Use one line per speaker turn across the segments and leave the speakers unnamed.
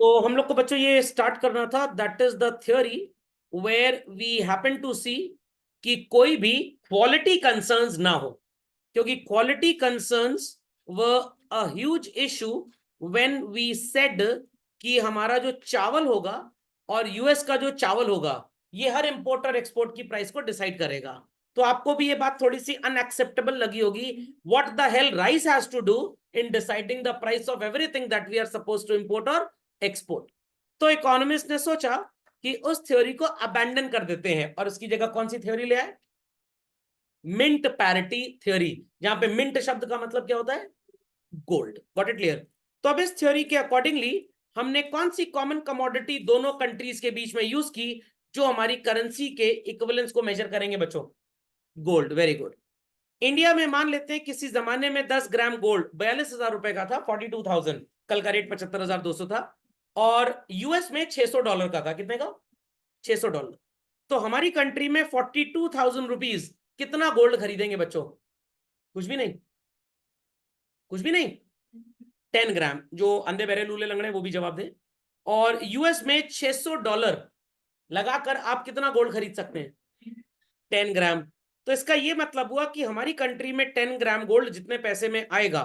तो हम लोग को बच्चों ये स्टार्ट करना था, that is the theory where we happen to see कि कोई भी क्वालिटी कंसर्न्स ना हो, क्योंकि quality concerns was a huge issue when we said कि हमारा जो चावल होगा और यूएस का जो चावल होगा ये हर इंपोर्ट और एक्सपोर्ट की प्राइस को डिसाइड करेगा। तो आपको भी ये बात थोड़ी सी अनएक्सेप्टेबल लगी होगी, what the hell rice has to do in deciding the price of everything that we are suppose to import और एक्सपोर्ट। तो इकोनॉमिस्ट ने सोचा कि उस थ्योरी को अबैंडन कर देते हैं और उसकी जगह कौन सी थ्योरी ले आए? मिंट पैरिटी थ्योरी, जहां पे मिंट शब्द का मतलब क्या होता है? गोल्ड। Got it clear? तो अब इस थ्योरी के अकॉर्डिंगली हमने कौन सी कॉमन कमोडिटी दोनों कंट्रीज के बीच में यूज की जो हमारी करेंसी के इक्विवेलेंस को मेजर करेंगे बच्चों? गोल्ड। Very good. इंडिया में मान लेते हैं किसी जमाने में 10 ग्राम गोल्ड 42,000 रुपए का था, 42,000, कल का रेट 75,200 था, और यूएस में $600 का था। कितने का? $600। तो हमारी कंट्री में 42,000 रुपीज कितना गोल्ड खरीदेंगे बच्चों? कुछ भी नहीं, कुछ भी नहीं। 10 ग्राम। जो अंधे बहरे लूले लंगड़े वो भी जवाब दें। और यूएस में $600 लगाकर आप कितना गोल्ड खरीद सकते हैं? 10 ग्राम। तो इसका ये मतलब हुआ कि हमारी कंट्री में 10 ग्राम गोल्ड जितने पैसे में आएगा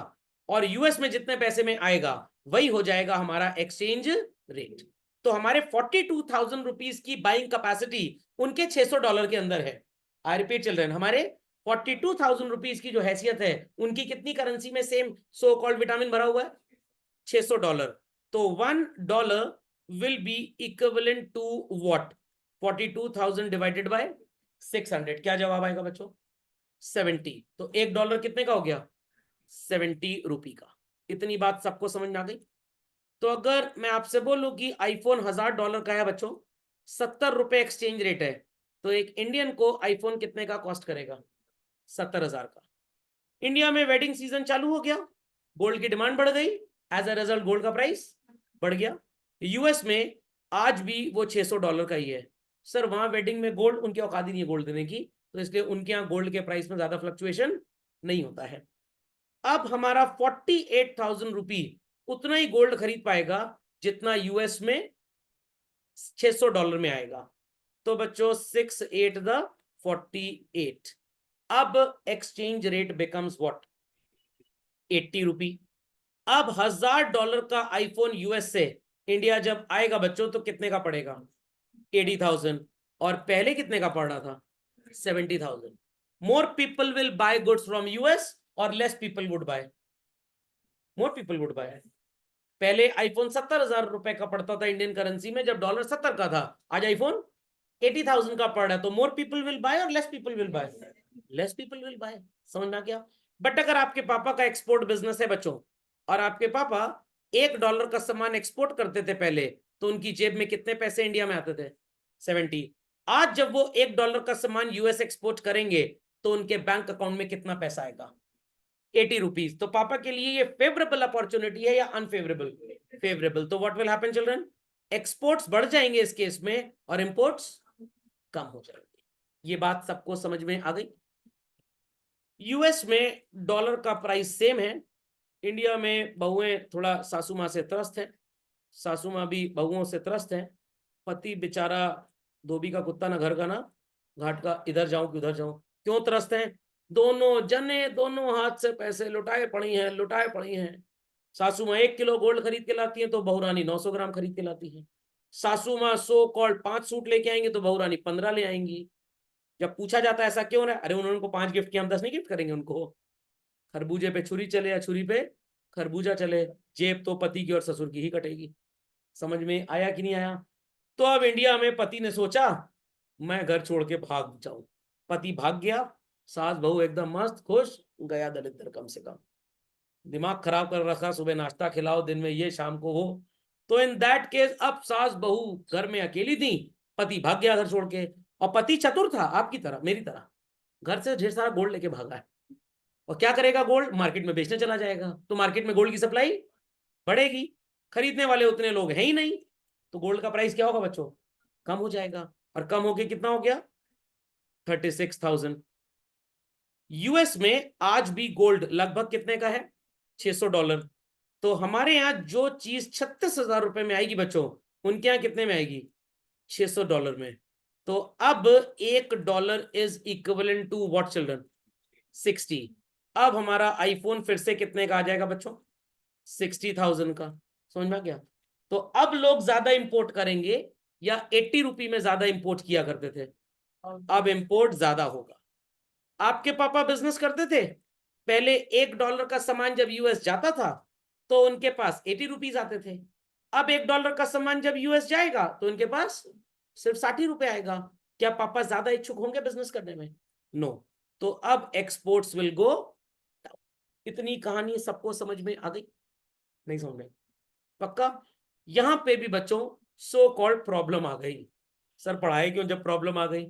और यूएस में जितने पैसे में आएगा वही हो जाएगा हमारा एक्सचेंज रेट। तो हमारे 42,000 रुपीज की बाइंग कैपेसिटी उनके $600 के अंदर है। आई रिपीट चिल्ड्रन, हमारे 42,000 रुपीज की जो हैसियत है उनकी कितनी करेंसी में सेम सो कॉल्ड विटामिन भरा हुआ है? $600। तो $1 will be equivalent to what? 42,000 divided by 600। क्या जवाब आएगा बच्चों? 70। तो $1 कितने का हो गया? 70 रुपी का। इतनी बात सबको समझ में आ गई? तो अगर मैं आपसे बोलूं कि आईफोन $1,000 का है बच्चों, 70 रुपए एक्सचेंज रेट है, तो एक इंडियन को आईफोन कितने का कॉस्ट करेगा? 70,000 का। इंडिया में वेडिंग सीजन चालू हो गया, गोल्ड की डिमांड बढ़ गई, एज अ रिजल्ट गोल्ड का प्राइस बढ़ गया। यूएस में आज भी वो $600 का ही है। सर वहां वेडिंग में गोल्ड, उनकी औकात ही नहीं है गोल्ड देने की, तो इसलिए उनके यहाँ गोल्ड के प्राइस में ज्यादा फ्लक्चुएशन नहीं होता है। अब हमारा 48,000 रुपी उतना ही गोल्ड खरीद पाएगा जितना यूएस में $600 में आएगा। तो बच्चों 6 8 द 48। अब एक्सचेंज रेट बिकम्स व्हाट? 80 रुपी। अब $1,000 का आईफोन यूएस से इंडिया जब आएगा बच्चों तो कितने का पड़ेगा? 80,000। और पहले कितने का पड़ रहा था? 70,000। More people will buy goods from US और less people would buy? More people would buy. पहले आईफोन 70,000 रुपए का पड़ता था इंडियन करेंसी में जब डॉलर 70 का था, आज आईफोन 80,000 का पड़ रहा है। तो मोर पीपल विल बाय और less people will bye? Less people will bye. समझ में आ गया? बट अगर आपके पापा का एक्सपोर्ट बिजनेस है बच्चों और आपके पापा $1 का सामान एक्सपोर्ट करते थे पहले, तो उनकी जेब में कितने पैसे इंडिया में आते थे? 70। आज जब वो $1 का सामान यूएस एक्सपोर्ट करेंगे तो उनके बैंक अकाउंट में कितना पैसा आएगा? 80 रुपीज। तो पापा के लिए ये फेवरेबल अपॉर्चुनिटी है या अनफेवरेबल? फेवरेबल। तो what will happen children? Exports बढ़ जाएंगे इस केस में और इंपोर्ट्स कम हो जाएंगे। ये बात सबको समझ में आ गई? यूएस में डॉलर का प्राइस सेम है, इंडिया में बहुएं थोड़ा सासू माँ से त्रस्त है, सासू माँ भी बहुओं से त्रस्त है। पति बेचारा धोबी का कुत्ता, ना घर का ना घाट का, इधर जाऊं कि उधर जाऊं। क्यों त्रस्त हैं? दोनों जने दोनों हाथ से पैसे लुटाए पड़ी हैं, लुटाए पड़ी हैं। सासू माँ 1 किलो गोल्ड खरीद के लाती है तो बहुरानी 900 ग्राम खरीद के लाती है। सासू माँ सो कॉल्ड 5 सूट लेके आएंगे तो बहुरानी 15 ले आएंगी। जब पूछा जाता है ऐसा क्यों रहा है, अरे उन्होंने उनको 5 गिफ्ट किया, हम 10 नहीं गिफ्ट करेंगे उनको? खरबूजे पे छुरी चले या छुरी पे खरबूजा चले, जेब तो पति की और ससुर की ही कटेगी। समझ में आया कि नहीं आया? तो अब इंडिया में पति ने सोचा मैं घर छोड़ के भाग जाऊं। पति भाग गया, सास बहू एकदम मस्त खुश, गया दलिद्र कम से कम। दिमाग खराब कर रखा, सुबह नाश्ता खिलाओ, दिन में ये, शाम को हो। तो इन दैट केस अब सास बहू घर में अकेली थी, पति भाग गया घर छोड़ के। और पति चतुर था, आपकी तरह मेरी तरह, घर से ढेर सारा गोल्ड लेके भागा है। और क्या करेगा? गोल्ड मार्केट में बेचने चला जाएगा, तो मार्केट में गोल्ड की सप्लाई बढ़ेगी, खरीदने वाले उतने लोग हैं ही नहीं, तो गोल्ड का प्राइस क्या होगा बच्चों? कम हो जाएगा। और कम होके कितना हो गया? 36,000। यूएस में आज भी गोल्ड लगभग कितने का है? $600। तो हमारे यहाँ जो चीज 36,000 रुपए में आएगी बच्चों, उनके यहाँ कितने में आएगी? $600 में। तो अब $1 is equivalent to what children? 60। अब हमारा आईफोन फिर से कितने का आ जाएगा बच्चों? 60,000 का। समझ में आ गया? तो अब लोग ज्यादा इंपोर्ट करेंगे या 80 रुपये में ज्यादा इंपोर्ट किया करते थे? अब इंपोर्ट ज्यादा होगा। आपके पापा बिजनेस करते थे, पहले $1 का सामान जब यूएस जाता था तो उनके पास 80 रुपीज आते थे। अब $1 का सामान जब यूएस जाएगा तो उनके पास सिर्फ 60 रुपए आएगा। क्या पापा ज्यादा इच्छुक होंगे बिजनेस करने में? नो। तो अब एक्सपोर्ट्स विल गो। इतनी कहानी सबको समझ में आ गई? नहीं समझ में? पक्का? यहां पे भी बच्चों सो कॉल्ड प्रॉब्लम आ गई। सर पढ़ाए क्यों जब प्रॉब्लम आ गई?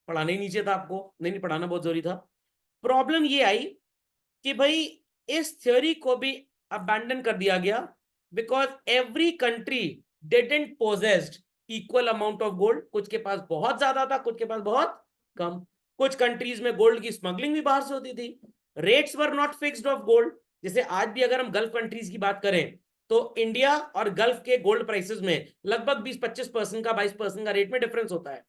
पढ़ाना ही नीचे था आपको। नहीं पढ़ाना बहुत जरूरी था। प्रॉब्लम ये आई कि भाई इस थ्योरी को भी अबैंडन कर दिया गया because every country didn't possessed equal amount of gold. कुछ के पास बहुत ज्यादा था, कुछ के पास बहुत कम। कुछ कंट्रीज में गोल्ड की स्मगलिंग भी बाहर से होती थी। Rates were not fixed of gold. जैसे आज भी अगर हम गल्फ कंट्रीज की बात करें तो इंडिया और गल्फ के गोल्ड प्राइसेस में लगभग 20-25% का 22% का रेट में डिफरेंस होता है।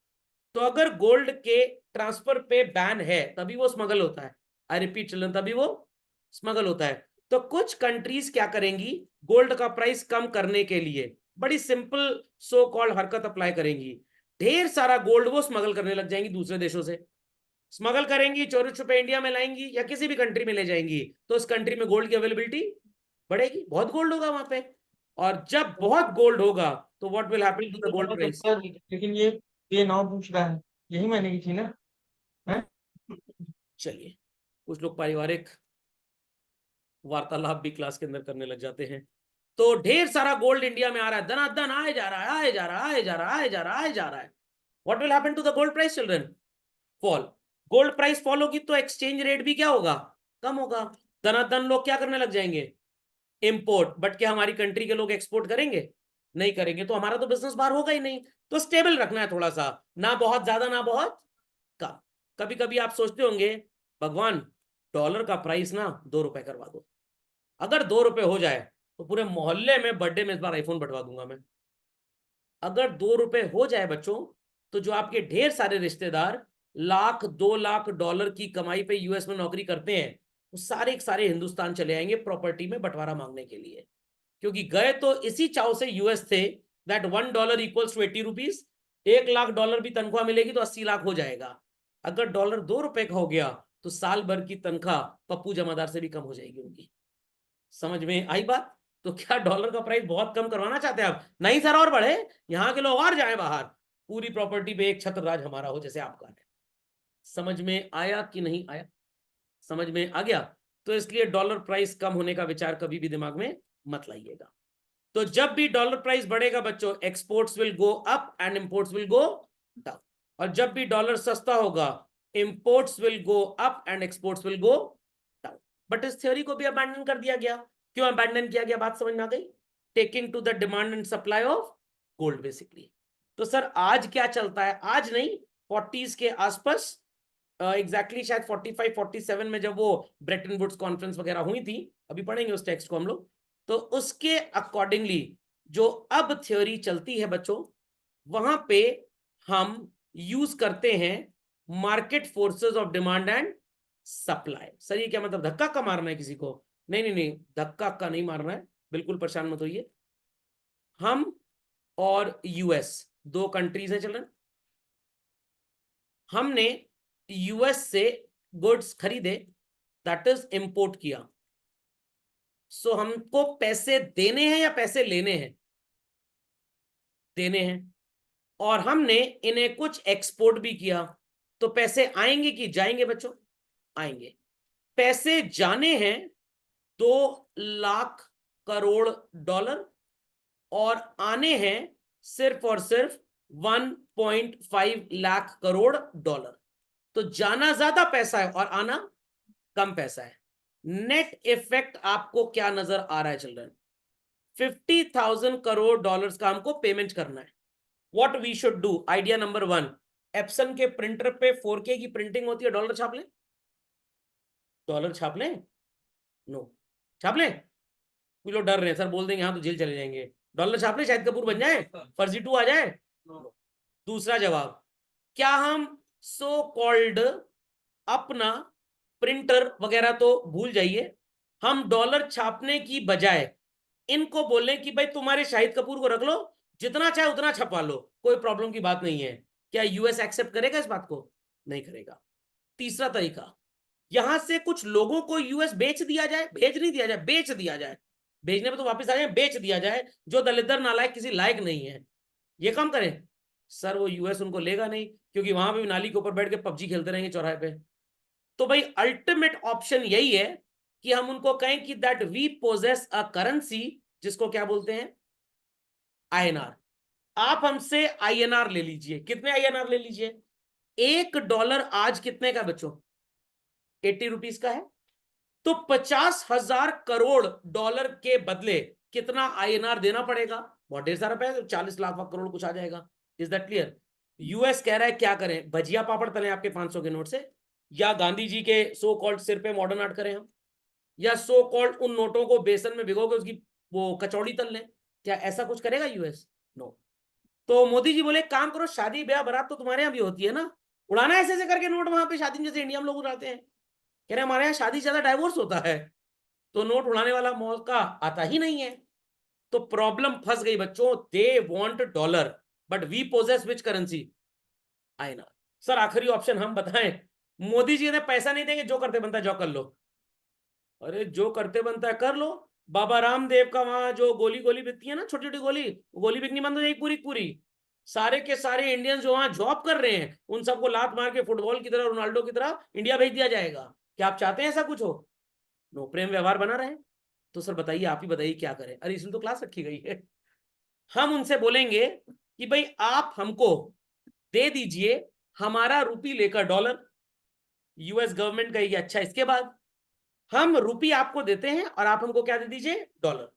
तो अगर गोल्ड के ट्रांसफर पे बैन है तभी वो स्मगल होता है। आई रिपीट चिल्ड्रन, तभी वो स्मगल होता है। तो कुछ कंट्रीज क्या करेंगी, गोल्ड का प्राइस कम करने के लिए बड़ी सिंपल सो कॉल्ड हरकत अप्लाई करेंगी। ढेर सारा गोल्ड वो स्मगल करने लग जाएंगी दूसरे देशों से। स्मगल करेंगी, चोरी छुपे इंडिया में लाएंगी या किसी भी कंट्री में ले जाएंगी, तो उस कंट्री में गोल्ड की अवेलेबिलिटी बढ़ेगी, बहुत गोल्ड होगा वहां पे। और जब बहुत गोल्ड होगा तो what will happen to the gold price?
लेकिन ये नाव पूछ रहा है, यही मैंने की थी ना है?
चलिए, कुछ लोग पारिवारिक वार्तालाप भी क्लास के अंदर करने लग जाते हैं। तो ढेर सारा गोल्ड इंडिया में आ रहा है, धनाधन आए जा रहा है, आए जा रहा है, आए जा रहा है, आए जा रहा है, आए जा रहा है। What will happen to the gold price children? Fall. Gold price fall होगी तो एक्सचेंज रेट भी क्या होगा? कम होगा। धनाधन लोग क्या करने लग जाएंगे? इंपोर्ट। बट क्या हमारी कंट्री के लोग एक्सपोर्ट करेंगे? नहीं करेंगे। तो हमारा तो बिजनेस बाहर होगा ही नहीं। तो स्टेबल रखना है थोड़ा सा, ना बहुत ज्यादा ना बहुत कम। कभी कभी आप सोचते होंगे भगवान डॉलर का प्राइस ना ₹2 करवा दो। अगर ₹2 हो जाए तो पूरे मोहल्ले में बर्थडे में इस बार आईफोन बंटवा दूंगा मैं। अगर ₹2 हो जाए बच्चों, तो जो आपके ढेर सारे रिश्तेदार लाख 2 लाख डॉलर की कमाई पे यूएस में नौकरी करते हैं, वो सारे के सारे हिंदुस्तान चले आएंगे प्रॉपर्टी में बंटवारा मांगने के लिए। क्योंकि गए तो इसी चाव से यूएस थे that $1 equals to 80 rupees. $1 lakh भी तनख्वाह मिलेगी तो 80 लाख हो जाएगा। अगर डॉलर ₹2 का हो गया तो साल भर की तनख्वाह पप्पू जमादार से भी कम हो जाएगी उनकी। समझ में आई बात? तो क्या डॉलर का प्राइस बहुत कम करवाना चाहते हैं आप? नहीं सर, और बढ़े, यहां के लोग और जाएं बाहर, पूरी प्रॉपर्टी पे एक छत्र राज हमारा हो जैसे आपका है। समझ में आया कि नहीं आया? समझ में आ गया? तो इसलिए डॉलर प्राइस कम होने का विचार कभी भी दिमाग में मत लाइएगा। तो जब भी डॉलर प्राइस बढ़ेगा बच्चों, exports will go up and imports will go down. और जब भी डॉलर सस्ता होगा, imports will go up and exports will go down. But इस थ्योरी को भी अबैंडन कर दिया गया। क्यों अबैंडन किया गया, बात समझ में आ गई? Talking to the demand and supply of gold basically. तो सर आज क्या चलता है? आज नहीं, 40s के आसपास, एग्जैक्टली शायद 45-47 में जब वो ब्रेटन वुड्स कॉन्फ्रेंस वगैरह हुई थी, अभी पढ़ेंगे उस टेक्स्ट को हम लोग, तो उसके अकॉर्डिंगली जो अब थ्योरी चलती है बच्चों, वहां पे हम यूज करते हैं market forces of demand and supply. Sir ये क्या मतलब, धक्का का मारना है किसी को? नहीं नहीं नहीं, धक्का का नहीं मारना है, बिल्कुल परेशान मत होइए। हम और यूएस दो कंट्रीज है चलन। हमने यूएस से गुड्स खरीदे, दैट इज इंपोर्ट किया। सो हमको पैसे देने हैं या पैसे लेने हैं? देने हैं। और हमने इन्हें कुछ एक्सपोर्ट भी किया, तो पैसे आएंगे कि जाएंगे बच्चों? आएंगे। पैसे जाने हैं 2 लाख करोड़ डॉलर, और आने हैं सिर्फ और सिर्फ 1.5 लाख करोड़ डॉलर। तो जाना ज्यादा पैसा है और आना कम पैसा है। नेट इफेक्ट आपको क्या नजर आ रहा है चिल्ड्रन? 50,000 करोड़ डॉलर्स का हमको पेमेंट करना है। What we should do, idea number 1, Epson के प्रिंटर पे 4K की प्रिंटिंग होती है, डॉलर छाप लें? डॉलर छाप लें? नो। छाप लें? कुछ लोग डर रहे हैं, सर बोल देंगे हाँ तो जेल चले जाएंगे, डॉलर छाप ले शाहिद कपूर बन जाए, फर्जी 2 आ जाए। दूसरा जवाब, क्या हम सो कॉल्ड अपना प्रिंटर वगैरह तो भूल जाइए, हम डॉलर छापने की बजाय इनको बोलें कि भाई तुम्हारे शाहिद कपूर को रख लो, जितना चाहे उतना छपवा लो, कोई प्रॉब्लम की बात नहीं है। क्या यूएस एक्सेप्ट करेगा इस बात को? नहीं करेगा। तीसरा तरीका, यहां से कुछ लोगों को यूएस बेच दिया जाए, भेज नहीं दिया जाए, बेच दिया जाए, भेजने में तो वापस आ जाए, बेच दिया जाए, जो दलिदर नालायक किसी लायक नहीं है, ये काम करें। सर वो यूएस उनको लेगा नहीं, क्योंकि वहां पे भी नाली के ऊपर बैठ के पबजी खेलते रहेंगे चौराहे पे। तो भाई अल्टीमेट ऑप्शन यही है कि हम उनको कहें कि that we possess a currency, जिसको क्या बोलते हैं, आईएनआर। आप हमसे आईएनआर ले लीजिए। कितने आईएनआर ले लीजिए? $1 आज कितने का बच्चों? 80 रुपीज का है। तो 50,000 करोड़ डॉलर के बदले कितना आईएनआर देना पड़ेगा? बहुत ढेर सारा पैसा, 40 लाख करोड़ कुछ आ जाएगा। Is that clear? यूएस कह रहा है क्या करें, भजिया पापड़ तलें आपके 500 के नोट से, या गांधी जी के सो कॉल्ड सिर पे मॉडर्न आर्ट करें हम, या सो कॉल्ड उन नोटों को बेसन में भिगो के उसकी वो कचौड़ी तल लें? क्या ऐसा कुछ करेगा यूएस? नो। तो मोदी जी बोले काम करो, शादी ब्याह बारात तो तुम्हारे यहाँ भी होती है ना, उड़ाना ऐसे ऐसे करके नोट वहां पे शादी में, जैसे इंडिया में लोग उड़ाते हैं। कह रहे हमारे यहाँ शादी से ज्यादा डाइवोर्स होता है, तो नोट उड़ाने वाला मौका आता ही नहीं है। तो प्रॉब्लम फंस गई बच्चों, they want dollar but we possess which currency? INR. Sir आखिरी ऑप्शन हम बताएं, मोदी जी ने पैसा नहीं देंगे, जो करते बनता है जो कर लो। अरे जो करते बनता है कर लो। बाबा रामदेव का वहां जो गोली गोली बिकती है ना, छोटी छोटी गोली, गोली बिकनी बंद हो जाएगी पूरी पूरी। सारे के सारे इंडियंस जो वहां जॉब कर रहे हैं उन सबको लात मार के फुटबॉल की तरह, रोनाल्डो की तरह इंडिया भेज दिया जाएगा। क्या आप चाहते हैं ऐसा कुछ हो? नो, प्रेम व्यवहार बना रहे। तो सर बताइए, आप ही बताइए क्या करें। अरे इसमें तो क्लास रखी गई है। हम उनसे बोलेंगे कि भाई आप हमको दे दीजिए हमारा रुपी लेकर डॉलर। यूएस गवर्नमेंट कहेगी अच्छा इसके बाद, हम रुपी आपको देते हैं और आप हमको क्या दे दीजिए? डॉलर।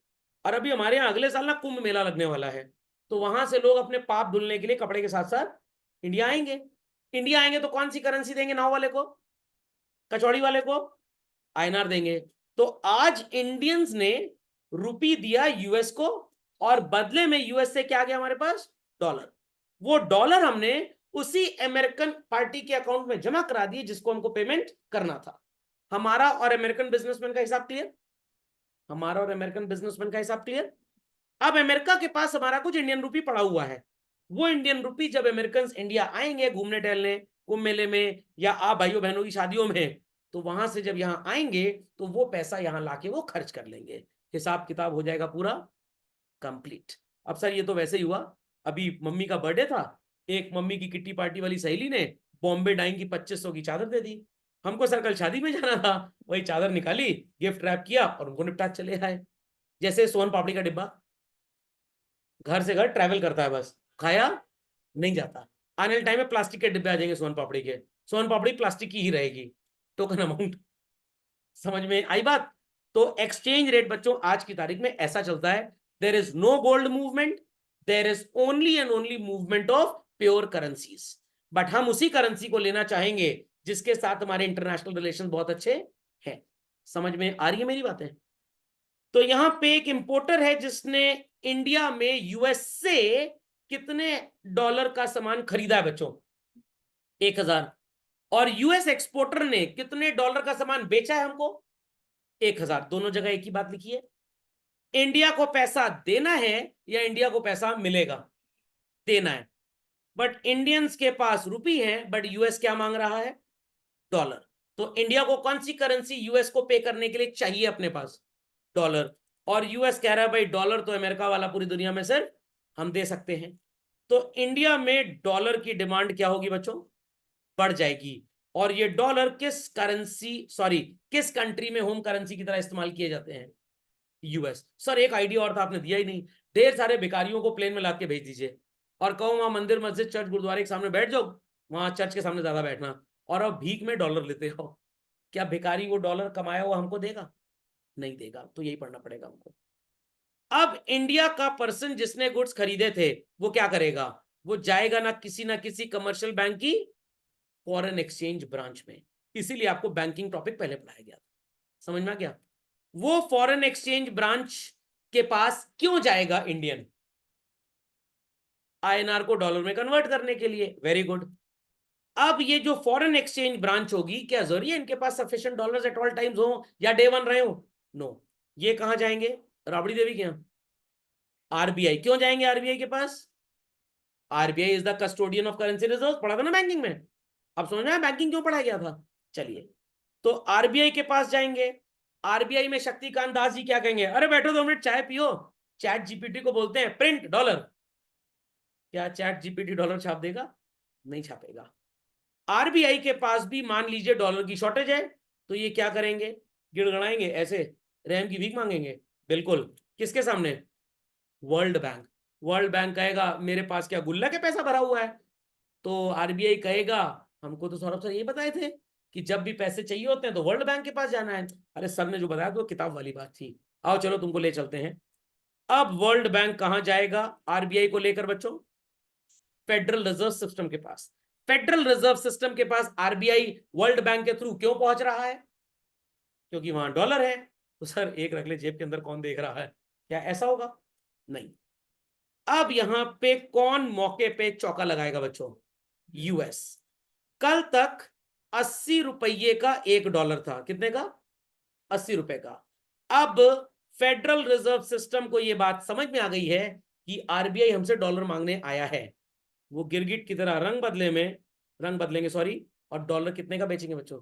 और अभी हमारे यहाँ अगले साल ना कुंभ मेला लगने वाला है, तो वहां से लोग अपने पाप धुलने के लिए कपड़े के साथ साथ इंडिया आएंगे। इंडिया आएंगे तो कौन सी करेंसी देंगे? नाव वाले को, कचौड़ी वाले को आईएनआर देंगे। तो आज इंडियंस ने रुपी दिया यूएस को, और बदले में यूएस से क्या गया हमारे पास? डॉलर। वो डॉलर हमने उसी अमेरिकन पार्टी के अकाउंट में जमा करा दिए जिसको हमको पेमेंट करना था। हमारा और अमेरिकन बिजनेसमैन का हिसाब क्लियर? हमारा और अमेरिकन बिजनेसमैन का हिसाब क्लियर? अब अमेरिका के पास हमारा कुछ इंडियन रुपी पड़ा हुआ है, वो इंडियन रुपी जब अमेरिकन इंडिया आएंगे घूमने टहलने कुंभ मेले में, या आप भाइयों बहनों की शादियों में, तो वहां से जब यहाँ आएंगे तो वो पैसा यहाँ लाके वो खर्च कर लेंगे। हिसाब किताब हो जाएगा पूरा कंप्लीट। अब सर ये तो वैसे ही हुआ, अभी मम्मी का बर्थडे था, एक मम्मी की किट्टी पार्टी वाली सहेली ने बॉम्बे डाइंग की 2500 की चादर दे दी। हमको सर कल शादी में जाना था, वही चादर निकाली, गिफ्ट रैप किया और उनको निपटा चले आए। जैसे सोन पापड़ी का डिब्बा, घर से घर ट्रैवल करता है, बस खाया नहीं जाता। आने वाले टाइम में प्लास्टिक के डिब्बे आ जाएंगे सोन पापड़ी के, सोन पापड़ी प्लास्टिक की ही रहेगी, टोकन अमाउंट। समझ में आई बात? तो एक्सचेंज रेट बच्चों आज की तारीख में ऐसा चलता है, there is no gold movement, there is only and only movement of pure currencies. But हम उसी करेंसी को लेना चाहेंगे जिसके साथ हमारे इंटरनेशनल रिलेशन बहुत अच्छे हैं। समझ में आ रही है मेरी बातें? तो यहां पे एक इंपोर्टर है जिसने इंडिया में यूएस से कितने डॉलर का सामान खरीदा है बच्चों? 1000। और यूएस एक्सपोर्टर ने कितने डॉलर का सामान बेचा है हमको? 1000। दोनों जगह एक ही बात लिखी है, इंडिया को पैसा देना है या इंडिया को पैसा मिलेगा? देना है। बट इंडियंस के पास रुपी है, बट यूएस क्या मांग रहा है? डॉलर। तो इंडिया को कौन सी करेंसी यूएस को पे करने के लिए चाहिए अपने पास? डॉलर। और यूएस कह रहा है भाई डॉलर तो अमेरिका वाला पूरी दुनिया में सिर्फ हम दे सकते हैं। तो इंडिया में डॉलर की डिमांड क्या होगी बच्चों? बढ़ जाएगी। और ये डॉलर किस करेंसी, सॉरी किस कंट्री में होम करेंसी की तरह इस्तेमाल किए जाते हैं? यूएस। सर एक आइडिया और था, आपने दिया ही नहीं। ढेर सारे भिखारियों को प्लेन में लाद के भेज दीजिए और कहो वहां मंदिर मस्जिद चर्च गुरुद्वारे के सामने बैठ जाओ, वहां चर्च के सामने ज्यादा बैठना, और अब भीख में डॉलर लेते हो। क्या भिखारी वो डॉलर कमाया हुआ हमको देगा? नहीं देगा। तो यही पढ़ना पड़ेगा हमको। अब इंडिया का पर्सन जिसने गुड्स खरीदे थे वो क्या करेगा? वो जाएगा ना किसी कमर्शियल बैंक की फॉरेन एक्सचेंज ब्रांच में। इसीलिए आपको बैंकिंग टॉपिक पहले पढ़ाया गया था। समझ में आ गया? वो फॉरेन एक्सचेंज ब्रांच के पास क्यों जाएगा इंडियन? आईएनआर को डॉलर में कन्वर्ट करने के लिए। Very good. अब ये जो फॉरेन एक्सचेंज ब्रांच होगी, क्या जरूरी है इनके पास sufficient dollars at all times हो या डे वन रहे हो? नो। ये कहां जाएंगे? राबड़ी देवी के यहां, आरबीआई। क्यों जाएंगे आरबीआई के पास? RBI is the custodian of currency reserve, पढ़ा था ना बैंकिंग में। अब समझ में बैंकिंग क्यों पढ़ाया गया था? चलिए, तो आरबीआई के पास जाएंगे। आरबीआई में शक्तिकांत दास जी क्या कहेंगे? अरे बैठो 2 मिनट चाय पियो। चैट जीपीटी को बोलते हैं प्रिंट डॉलर। क्या चैट जीपीटी डॉलर छाप देगा? नहीं छापेगा। आरबीआई के पास भी मान लीजिए डॉलर की शॉर्टेज है, तो ये क्या करेंगे? गिड़गड़ाएंगे ऐसे, रैम की भीख मांगेंगे। बिल्कुल। किसके सामने? World bank. वर्ल्ड बैंक कहेगा मेरे पास क्या गुल्लक के पैसा भरा हुआ है? तो आरबीआई कहेगा हमको तो सौरभ सर ये बताए थे कि जब भी पैसे चाहिए होते हैं तो वर्ल्ड बैंक के पास जाना है। अरे सर ने जो बताया तो किताब वाली बात थी। आओ चलो तुमको ले चलते हैं। अब वर्ल्ड बैंक कहां जाएगा आरबीआई को लेकर बच्चों? फेडरल रिजर्व सिस्टम के पास। फेडरल रिजर्व सिस्टम के पास आरबीआई वर्ल्ड बैंक के थ्रू क्यों पहुंच रहा है? क्योंकि वहां डॉलर है। तो सर एक रख ले जेब के अंदर, कौन देख रहा है? क्या ऐसा होगा? नहीं। अब यहां पे कौन मौके पे चौका लगाएगा बच्चों? यूएस। कल तक 80 रुपये का $1 था। कितने का? 80 रुपए का। अब फेडरल रिजर्व सिस्टम को यह बात समझ में आ गई है कि आरबीआई हमसे डॉलर मांगने आया है। वो गिरगिट की तरह रंग बदलेंगे, सॉरी। और डॉलर कितने का बेचेंगे बच्चों?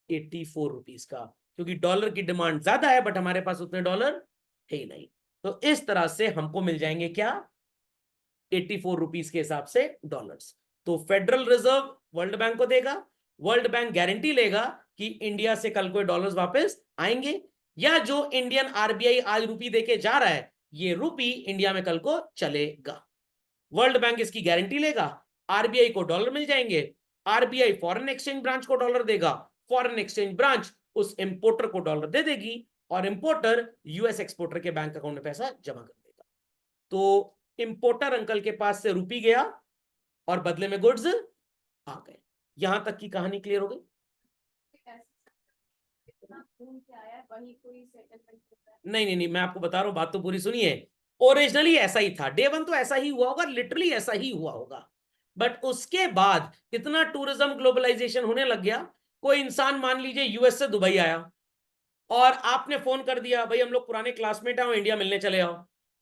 84 रुपीज का। क्योंकि डॉलर की डिमांड ज्यादा है बट हमारे पास उतने डॉलर है ही नहीं। तो इस तरह से हमको मिल जाएंगे क्या? 84 रुपीज के हिसाब से डॉलर्स। तो फेडरल रिजर्व वर्ल्ड बैंक को देगा, वर्ल्ड बैंक गारंटी लेगा कि इंडिया से कल कोई डॉलर्स वापस आएंगे, या जो इंडियन आरबीआई आज रुपी देके जा रहा है ये रुपी इंडिया में कल को चलेगा। वर्ल्ड बैंक इसकी गारंटी लेगा, आरबीआई को डॉलर मिल जाएंगे, आरबीआई फॉरेन एक्सचेंज ब्रांच को डॉलर देगा, फॉरेन एक्सचेंज ब्रांच उस इंपोर्टर को डॉलर दे देगी और इंपोर्टर यूएस एक्सपोर्टर के बैंक अकाउंट में पैसा जमा कर देगा। तो इंपोर्टर अंकल के पास से रुपी गया और बदले में गुड्स आ गए। यहां तक की कहानी क्लियर हो गई? नहीं नहीं नहीं, मैं आपको बता रहा हूं, बात तो पूरी सुनिए। ओरिजिनली ऐसा ही था, डे वन तो ऐसा ही हुआ होगा, लिटरली ऐसा ही हुआ होगा। बट उसके बाद इतना टूरिज्म ग्लोबलाइजेशन होने लग गया। कोई इंसान मान लीजिए यूएस से दुबई आया और आपने फोन कर दिया भाई हम लोग पुराने क्लासमेट हैं, इंडिया मिलने चले आओ।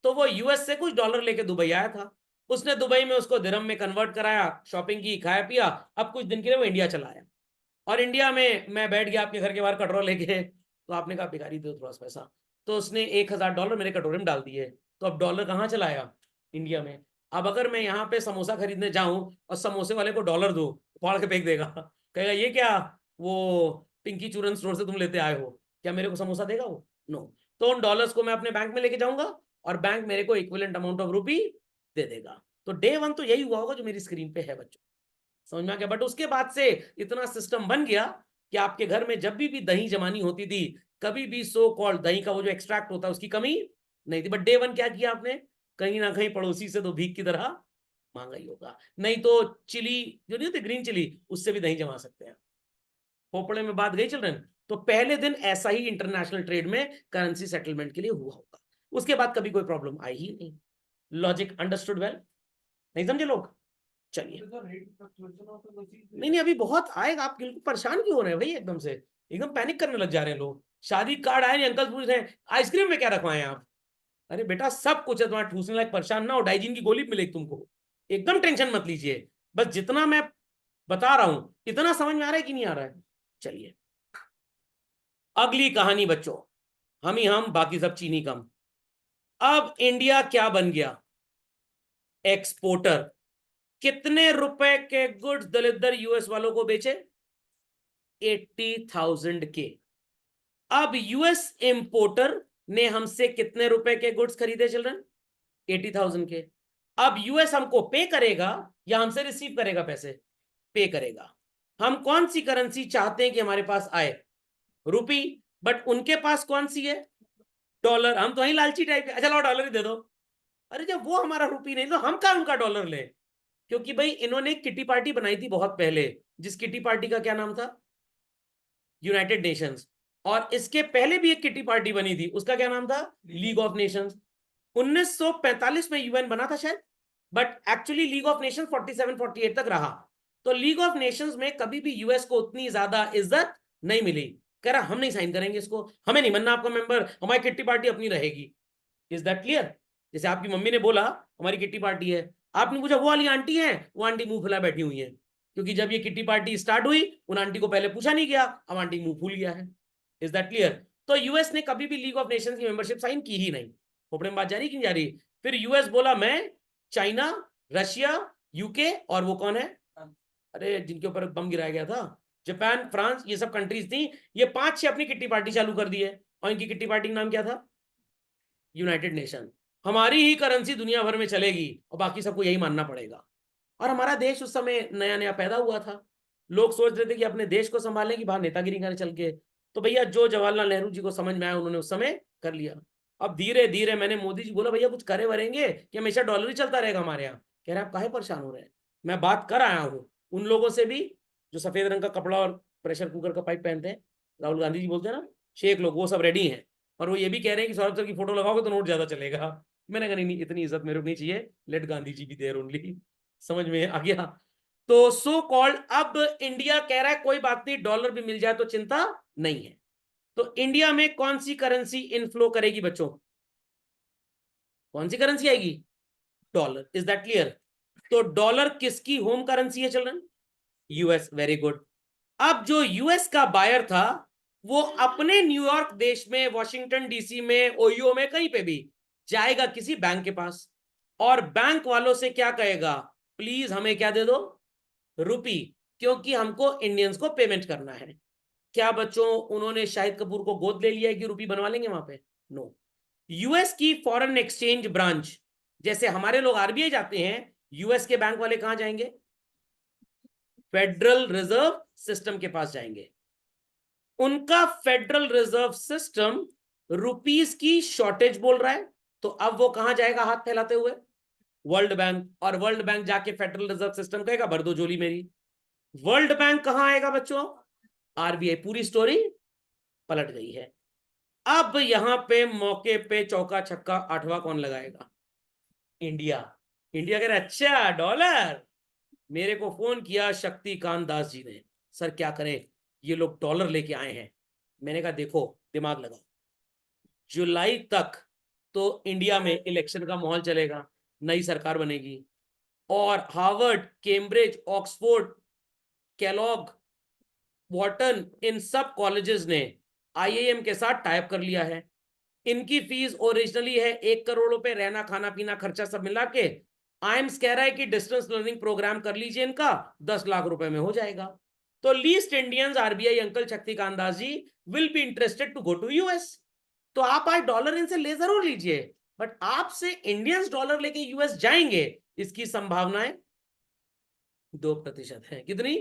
तो वो यूएस से कुछ डॉलर लेके दुबई आया था, उसने दुबई में उसको दिरहम में कन्वर्ट कराया, शॉपिंग की, खाया पिया, अब कुछ दिन के लिए वो इंडिया चला आया। और इंडिया में मैं बैठ गया आपके घर के बाहर कटोरा लेके, तो आपने कहा भिखारी दो थोड़ा सा पैसा, तो उसने $1000 मेरे कटोरे में डाल दिए। तो अब डॉलर कहाँ चला आया? इंडिया में। अब अगर मैं यहाँ पे समोसा खरीदने जाऊं और समोसे वाले को डॉलर दो, फाड़ के फेंक देगा, कहेगा ये क्या, वो पिंकी चूरन स्टोर से तुम लेते आए हो, क्या मेरे को समोसा देगा वो? नो। तो उन डॉलर्स को मैं अपने बैंक में लेके जाऊंगा और बैंक मेरे को इक्विवेलेंट अमाउंट ऑफ रुपी दे देगा। तो डे वन तो यही हुआ होगा जो मेरी स्क्रीन पे है बच्चों, समझ में आ गया? बट उसके बाद से इतना सिस्टम बन गया कि आपके घर में जब भी दही जमानी होती थी, कभी भी सो कॉल्ड दही का वो जो एक्सट्रैक्ट होता है उसकी कमी नहीं थी। बट डे वन क्या किया आपने? कहीं ना कहीं पड़ोसी से तो भीख की तरह मांगा ही होगा। नहीं तो चिली जो नहीं होती ग्रीन चिली, उससे भी दही जमा सकते हैं। खोपड़े में बात गई चिल्ड्रन? तो पहले दिन ऐसा ही इंटरनेशनल ट्रेड में करेंसी सेटलमेंट के लिए हुआ होगा। उसके बाद कभी कोई प्रॉब्लम आई ही नहीं। Logic understood well? नहीं समझे लोग? चलिए। नहीं नहीं, अभी बहुत आएगा। आप बिल्कुल परेशान क्यों हो रहे हैं भाई? एकदम से एकदम पैनिक करने लग जा रहे हैं लोग। शादी कार्ड आए नहीं, अंकल पूछ रहे हैं आइसक्रीम में क्या रखवाएं आप? अरे बेटा सब कुछ है, तुम्हारा ठूसने लायक, परेशान ना हो, डाइजीन की गोली मिलेगी तुमको, एकदम टेंशन मत लीजिए। बस जितना मैं बता रहा हूं इतना समझ में आ रहा है कि नहीं आ रहा है? चलिए अगली कहानी बच्चों, हम ही हम बाकी सब चीनी कम। अब इंडिया क्या बन गया? एक्सपोर्टर। कितने रुपए के गुड्स दलिद्र यूएस वालों को बेचे? 80,000 के। अब यूएस इंपोर्टर ने हमसे कितने रुपए के गुड्स खरीदे चिल्ड्रन? 80,000 के। अब यूएस हमको पे करेगा या हमसे रिसीव करेगा पैसे? पे करेगा। हम कौन सी करेंसी चाहते हैं कि हमारे पास आए? रुपी। बट उनके पास कौन सी है? डॉलर। हम तो वही लालची टाइप के, अच्छा लो डॉलर ही दे दो। अरे जब वो हमारा रुपी नहीं तो हम क्या उनका डॉलर ले? क्योंकि भाई इन्होंने एक किटी पार्टी बनाई थी बहुत पहले, जिस किटी पार्टी का क्या नाम था? United Nations. और इसके पहले भी एक किट्टी पार्टी बनी थी, उसका क्या नाम था? League of Nations. 1945 में यूएन बना था शायद, but actually league of Nations 47-48 तक रहा। तो लीग ऑफ नेशंस में कभी भी यूएस को उतनी ज्यादा इज्जत नहीं मिली। कह रहा हम नहीं साइन करेंगे इसको, हमें नहीं बनना आपका मेंबर, हमारी किट्टी पार्टी अपनी रहेगी। Is that clear? जैसे आपकी मम्मी ने बोला हमारी किट्टी पार्टी है, आपने पूछा वो वाली आंटी है, वो आंटी मुंह फुला बैठी हुई है, क्योंकि जब ये किट्टी पार्टी स्टार्ट हुई उन आंटी को पहले पूछा नहीं गया, अब आंटी मुंह फूल गया है। Is that clear? तो यूएस ने कभी भी लीग ऑफ नेशंस की मेंबरशिप साइन की ही नहीं। खोपड़े में बात जा रही कि नहीं जा रही? फिर यूएस बोला मैं, चाइना, रशिया, यूके और वो कौन है, अरे जिनके ऊपर बम गिराया गया था, जापान, फ्रांस, ये सब कंट्रीज थी, ये 5-6 अपनी किट्टी पार्टी चालू कर दी है। और इनकी किट्टी पार्टी का नाम क्या था? United nation. हमारी ही करेंसी दुनिया भर में चलेगी और बाकी सबको यही मानना पड़ेगा। और हमारा देश उस समय नया नया पैदा हुआ था, लोग सोच रहे थे कि अपने देश को संभालें कि बाहर नेतागिरी करें चल के। तो भैया जो जवाहरलाल नेहरू जी को समझ में आया उन्होंने उस समय कर लिया। अब धीरे धीरे मैंने मोदी जी बोला भैया कुछ करे वरेंगे कि हमेशा डॉलर ही चलता रहेगा हमारे यहाँ? कह रहे आप काहे परेशान हो रहे हैं, मैं बात कर आया हूँ उन लोगों से भी जो सफेद रंग का कपड़ा और प्रेशर कुकर का पाइप पहनते हैं, राहुल गांधी जी बोलते हैं ना शेख लोग, वो सब रेडी हैं। और वो ये भी कह रहे हैं कि सौरभ सर की फोटो लगाओगे तो नोट ज्यादा चलेगा। मैंने कहा नहीं, इतनी इज्जत मेरे को नहीं चाहिए, लेट गांधी जी भी देर ओनली। समझ में आ गया? तो सो कॉल्ड अब इंडिया कह रहा है कोई बात नहीं, डॉलर भी मिल जाए तो चिंता नहीं है। तो इंडिया में कौन सी करेंसी इनफ्लो करेगी बच्चों? कौन सी करेंसी आएगी? डॉलर। Is that clear? तो डॉलर किसकी होम करेंसी है चिल्ड्रन? यूएस। Very good. अब जो यूएस का बायर था वो अपने न्यूयॉर्क देश में, वॉशिंगटन डीसी में, ओयो में, कहीं पे भी जाएगा किसी बैंक के पास और बैंक वालों से क्या कहेगा, प्लीज हमें क्या दे दो, रुपी, क्योंकि हमको इंडियंस को पेमेंट करना है। क्या बच्चों उन्होंने शाहिद कपूर को गोद ले लिया है कि रुपी बनवा लेंगे वहां पे? नो। यूएस की फॉरेन एक्सचेंज ब्रांच, जैसे हमारे लोग आरबीआई जाते हैं, यूएस के बैंक वाले कहां जाएंगे? फेडरल रिजर्व सिस्टम के पास जाएंगे। उनका फेडरल रिजर्व सिस्टम रुपीस की शॉर्टेज बोल रहा है, तो अब वो कहां जाएगा हाथ फैलाते हुए? World bank. और वर्ल्ड बैंक जाके फेडरल रिजर्व सिस्टम कहेगा भर दो जोली मेरी। वर्ल्ड बैंक कहां आएगा बच्चों? आरबीआई। पूरी स्टोरी पलट गई है। अब यहां पे मौके पे चौका छक्का आठवां कौन लगाएगा? इंडिया। इंडिया कह रहा है अच्छा डॉलर। मेरे को फोन किया शक्तिकांत दास जी ने, सर क्या करें, ये लोग डॉलर लेके आए हैं। मैंने कहा देखो दिमाग लगाओ, जुलाई तक तो इंडिया में इलेक्शन का माहौल चलेगा, नई सरकार बनेगी, और Harvard, Cambridge, Oxford, Kellogg, Wharton, इन सब कॉलेजेस ने आईआईएम के साथ टाइप कर लिया है। इनकी फीस ओरिजिनली है 1 करोड़ रुपए, रहना खाना पीना खर्चा सब मिला के। आइम्स कह रहा है कि डिस्टेंस लर्निंग प्रोग्राम कर लीजिए, इनका 10 लाख रुपए में हो जाएगा। तो least Indians RBI uncle Shaktikanta Das ji will be interested to go to US. तो आप आज डॉलर इनसे ले जरूर लीजिए, बट आपसे इंडियंस डॉलर लेके यूएस जाएंगे इसकी संभावनाएं 2% है। कितनी?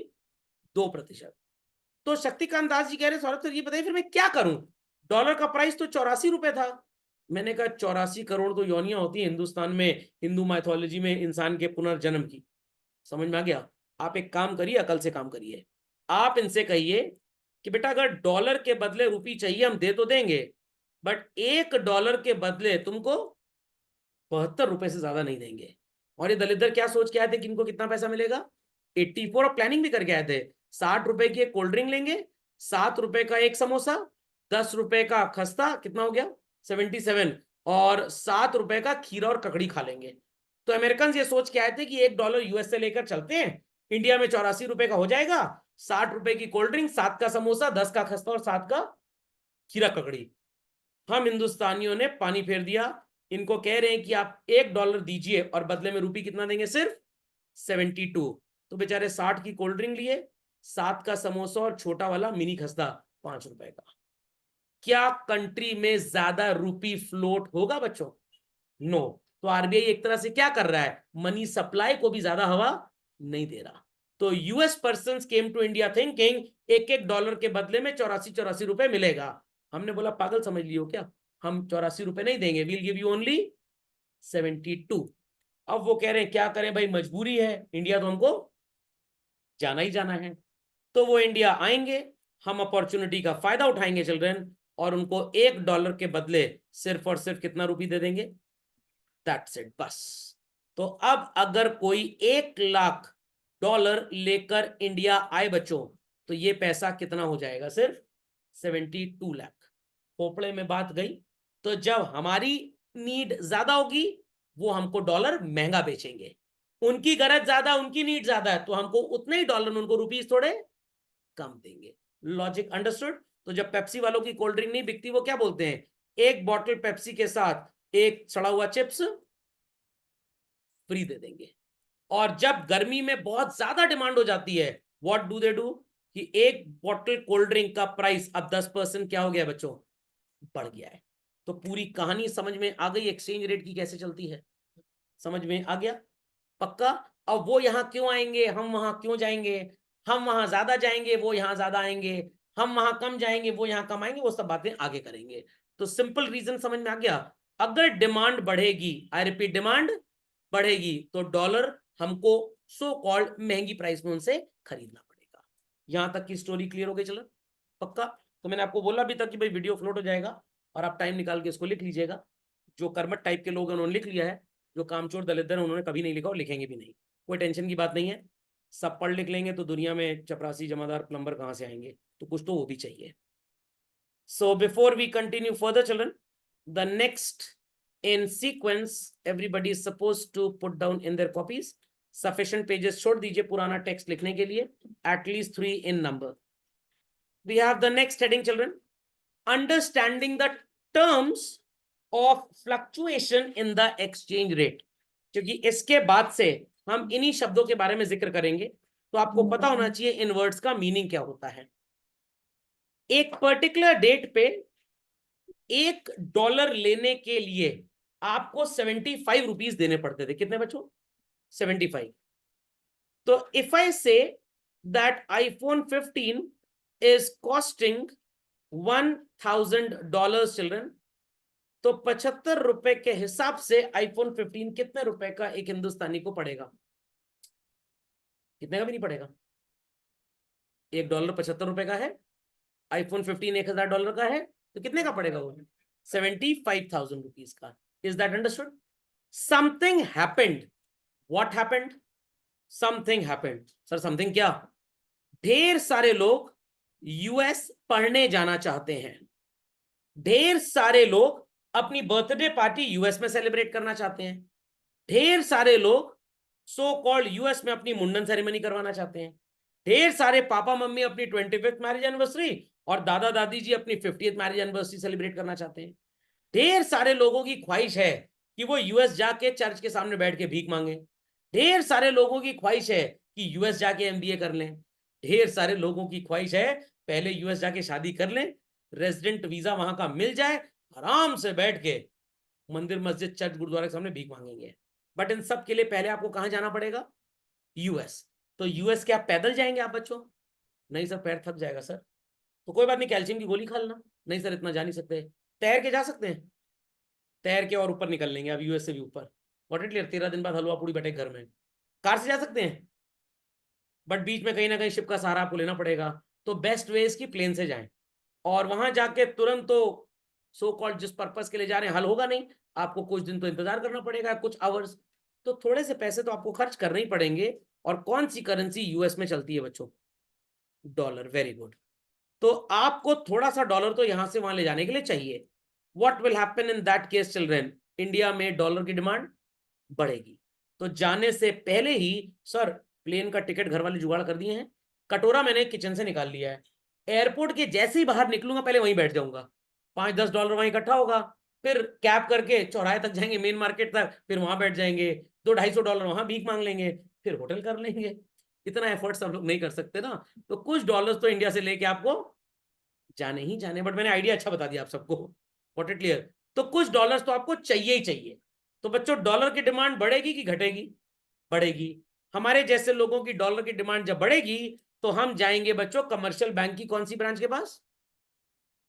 2%। तो शक्तिकांत दास जी कह रहे सौरभ सर ये बताइए फिर मैं क्या करूं, डॉलर का प्राइस तो 84 रुपए था। मैंने कहा 84 करोड़ तो योनियां होती है हिंदुस्तान में, हिंदू माइथोलॉजी में इंसान के पुनर्जन्म की। समझ में आ गया? आप एक काम करिए, अकल से काम करिए। आप इनसे कहिए कि बेटा अगर डॉलर के बदले रुपी चाहिए हम दे तो देंगे, बट $1 के बदले तुमको 72 रुपए से ज्यादा नहीं देंगे। और ये दलित क्या सोच के आए थे कि इनको कितना पैसा मिलेगा? 84, और प्लानिंग भी करके आए थे। 60 रुपए की एक कोल्ड ड्रिंक लेंगे, 7 रुपए का एक समोसा, 10 रुपए का खस्ता, कितना हो गया 77, और 7 रुपए का खीरा और ककड़ी खा लेंगे। तो अमेरिकन ये सोच के आए थे कि $1 यूएस से लेकर चलते हैं, इंडिया में 84 रुपए का हो जाएगा, 60 रुपए की कोल्ड ड्रिंक, 7 का समोसा, 10 का खस्ता और 7 का खीरा ककड़ी। हम हिंदुस्तानियों ने पानी फेर दिया। इनको कह रहे हैं कि आप $1 दीजिए और बदले में रुपी कितना देंगे? सिर्फ 72। तो बेचारे 60 की कोल्ड ड्रिंक लिए, 7 का समोसा और छोटा वाला मिनी खस्ता 5 रुपए का। क्या कंट्री में ज्यादा रुपी फ्लोट होगा बच्चों? नो। तो आरबीआई एक तरह से क्या कर रहा है, मनी सप्लाई को भी ज्यादा हवा नहीं दे रहा। तो US person came to India thinking $1 के बदले में 84 रुपए मिलेगा। हमने बोला पागल समझ लियो क्या, हम 84 रुपए नहीं देंगे, विल गिव यू ओनली 72। अब वो कह रहे हैं क्या करें भाई, मजबूरी है, इंडिया तो हमको जाना ही जाना है। तो वो इंडिया आएंगे हम अपॉर्चुनिटी का फायदा उठाएंगे चिल्ड्रन, और उनको $1 के बदले सिर्फ और सिर्फ कितना रुपये दे देंगे, दैट्स इट, बस। तो अब अगर कोई $1,00,000 लेकर इंडिया आए बच्चों, तो ये पैसा कितना हो जाएगा, सिर्फ 72 लाख। खोपड़े में बात गई। तो जब हमारी नीड ज्यादा होगी, वो हमको डॉलर महंगा बेचेंगे, उनकी गरज ज्यादा, उनकी नीड ज्यादा है, तो हमको उतने ही डॉलर, उनको रुपीस थोड़े कम देंगे। Logic understood? तो जब पेप्सी वालों की कोल्ड ड्रिंक नहीं बिकती, वो क्या बोलते हैं, एक बॉटल पेप्सी के साथ एक सड़ा हुआ चिप्स फ्री दे देंगे। और जब गर्मी में बहुत ज्यादा डिमांड हो जाती है, व्हाट डू दे डू, कि एक बॉटल कोल्ड ड्रिंक का प्राइस अब 10% क्या हो गया बच्चों, बढ़ गया है। तो पूरी कहानी समझ में आ गई, एक्सचेंज रेट की कैसे चलती है, समझ में आ गया, पक्का? अब वो यहां क्यों आएंगे, हम वहां क्यों जाएंगे, हम वहां ज्यादा जाएंगे, वो यहां ज्यादा आएंगे, हम वहां कम जाएंगे, वो यहां कम आएंगे, वो सब बातें आगे करेंगे। तो सिंपल रीजन समझ में आ गया, अगर डिमांड बढ़ेगी, आई रिपीट, डिमांड बढ़ेगी, तो डॉलर हमको सो कॉल्ड महंगी प्राइस में उनसे खरीदना पड़ेगा। यहां तक की स्टोरी क्लियर हो गई चलो, पक्का? तो मैंने आपको बोला भी था कि भाई वीडियो फ्लोट हो जाएगा, और आप टाइम निकाल के इसको लिख लीजिएगा। जो कर्मठ टाइप के लोग हैं उन्होंने लिख लिया है, जो कामचोर दलित हैं उन्होंने कभी नहीं लिखा और लिखेंगे भी नहीं। कोई टेंशन की बात नहीं है, सब पढ़ लिख लेंगे तो दुनिया में चपरासी जमादार प्लम्बर कहाँ से आएंगे, तो कुछ तो वो भी चाहिए। So before we continue further children, the next in sequence everybody is supposed to put down in their copies sufficient pages छोड़ दीजिए पुराना टेक्स्ट लिखने के लिए, at least 3 in number. We have the next heading children, understanding the terms of fluctuation in the exchange rate। क्योंकि इसके बाद से हम इन्हीं शब्दों के बारे में जिक्र करेंगे, तो आपको पता होना चाहिए इन वर्ड्स का मीनिंग क्या होता है। एक पर्टिकुलर डेट पे $1 लेने के लिए आपको 75 रुपीज देने पड़ते थे, कितने बच्चों, 75। तो if I say that iPhone 15 is costing $1,000 children, तो 75 रुपए के हिसाब से iPhone 15 कितने रुपए का एक हिंदुस्तानी को पड़ेगा, कितने का भी नहीं पड़ेगा। $1 75 रुपए का है, iPhone 15 $1,000 का है, तो कितने का पड़ेगा वो, 75,000 रुपीज का। Is that understood? Something happened, what happened, something happened. Sir something क्या, ढेर सारे लोग यूएस पढ़ने जाना चाहते हैं, ढेर सारे लोग अपनी बर्थडे पार्टी यूएस में सेलिब्रेट करना चाहते हैं, ढेर सारे लोग सो कॉल्ड यूएस में अपनी मुंडन सेरेमनी करवाना चाहते हैं, ढेर सारे पापा मम्मी अपनी 25th मैरिज एनिवर्सरी और दादा दादी जी अपनी 50th मैरिज एनिवर्सरी सेलिब्रेट करना चाहते हैं। ढेर सारे लोगों की ख्वाहिश है कि वो यूएस जाके चर्च के सामने बैठ के भीख मांगे, ढेर सारे लोगों की ख्वाहिश है कि यूएस जाके एमबीए कर लें, ढेर सारे लोगों की ख्वाहिश है पहले यूएस जाके शादी कर लें, रेजिडेंट वीजा वहां का मिल जाए, आराम से बैठ के मंदिर मस्जिद चर्च गुरुद्वारे के सामने भीख मांगेंगे। बट इन सब के लिए पहले आपको कहां जाना पड़ेगा, यूएस। तो यूएस क्या आप पैदल जाएंगे आप बच्चों, नहीं सर पैर थक जाएगा सर, तो कोई बात नहीं कैल्शियम की गोली खा लेना, नहीं सर इतना जा नहीं सकते, तैर के जा सकते हैं, तैर के और ऊपर निकल लेंगे अब यूएस से भी ऊपर, व्हाट इट क्लियर, 13 दिन बाद हलवा पूरी बैठे घर में। कार से जा सकते हैं, बट बीच में कहीं ना कहीं शिप का सहारा आपको लेना पड़ेगा, तो बेस्ट वे इसकी प्लेन से जाएं, और वहां जाके तुरंत तो सो कॉल्ड जिस पर्पस के लिए जा रहे हैं हल होगा नहीं, आपको कुछ दिन तो इंतजार करना पड़ेगा, कुछ आवर्स, तो थोड़े से पैसे तो आपको खर्च करने ही पड़ेंगे। और कौन सी करेंसी यूएस में चलती है बच्चों, डॉलर, वेरी गुड। तो आपको थोड़ा सा डॉलर तो यहां से वहां ले जाने के लिए चाहिए। What will happen in that case children, India में डॉलर की डिमांड बढ़ेगी। तो जाने से पहले ही सर प्लेन का टिकट घर वाले जुगाड़ कर दिए हैं, कटोरा मैंने किचन से निकाल लिया है, एयरपोर्ट के जैसे ही बाहर निकलूंगा पहले वहीं बैठ जाऊंगा, $5-10 वहीं इकट्ठा होगा, फिर कैब करके चौराहे तक जाएंगे, मेन मार्केट तक, फिर वहां बैठ जाएंगे, $200-250 वहां भीख मांग लेंगे, फिर होटल कर लेंगे। इतना एफर्ट सब लोग नहीं कर सकते ना, तो कुछ डॉलर्स तो इंडिया से लेके आपको जाने ही जाने, बट मैंने आइडिया अच्छा बता दिया आप सबको, व्हाट इट क्लियर। तो कुछ डॉलर्स तो आपको चाहिए ही चाहिए। तो बच्चों डॉलर की डिमांड बढ़ेगी कि घटेगी, बढ़ेगी। हमारे जैसे लोगों की डॉलर की डिमांड जब बढ़ेगी तो हम जाएंगे बच्चों कमर्शियल बैंक की कौन सी ब्रांच के पास,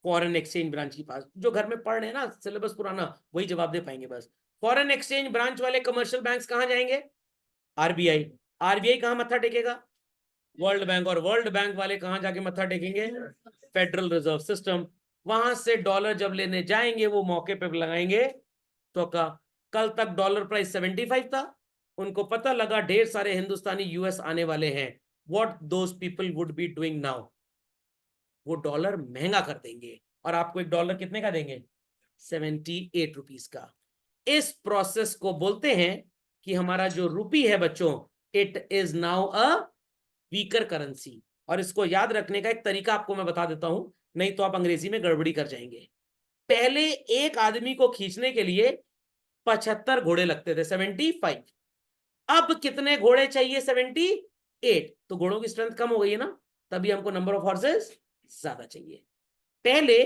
फॉरेन एक्सचेंज ब्रांच के पास। जो घर में पढ़ रहे हैं ना सिलेबस पुराना वही जवाब दे पाएंगे बस। फॉरेन एक्सचेंज ब्रांच वाले कमर्शियल बैंक्स कहां जाएंगे, आरबीआई। आरबीआई कहां मत्था टेकेगा, वर्ल्ड बैंक, और वर्ल्ड बैंक वाले कहां जाके मत्था टेकेंगे? Federal reserve system. वहां से डॉलर जब लेने जाएंगे वो मौके पे लगाएंगे। तो कल तक डॉलर प्राइस 75 था, उनको पता लगा ढेर सारे हिंदुस्तानी यूएस आने वाले हैं, what those people would be doing now, वो डॉलर महंगा कर देंगे और आपको एक डॉलर कितने का देंगे? 78 रुपीस का। इस प्रोसेस को बोलते हैं कि हमारा जो रुपी है बच्चों, it is now a weaker currency. और इसको याद रखने का एक तरीका आपको मैं बता देता हूं, नहीं तो आप अंग्रेजी में गड़बड़ी कर जाएंगे। पहले एक आदमी को खींचने के लिए 75 घोड़े लगते थे, 75। अब कितने घोड़े चाहिए? 78। तो घोड़ों की स्ट्रेंथ कम हो गई है ना, तभी हमको नंबर ऑफ हॉर्सेस ज्यादा चाहिए। पहले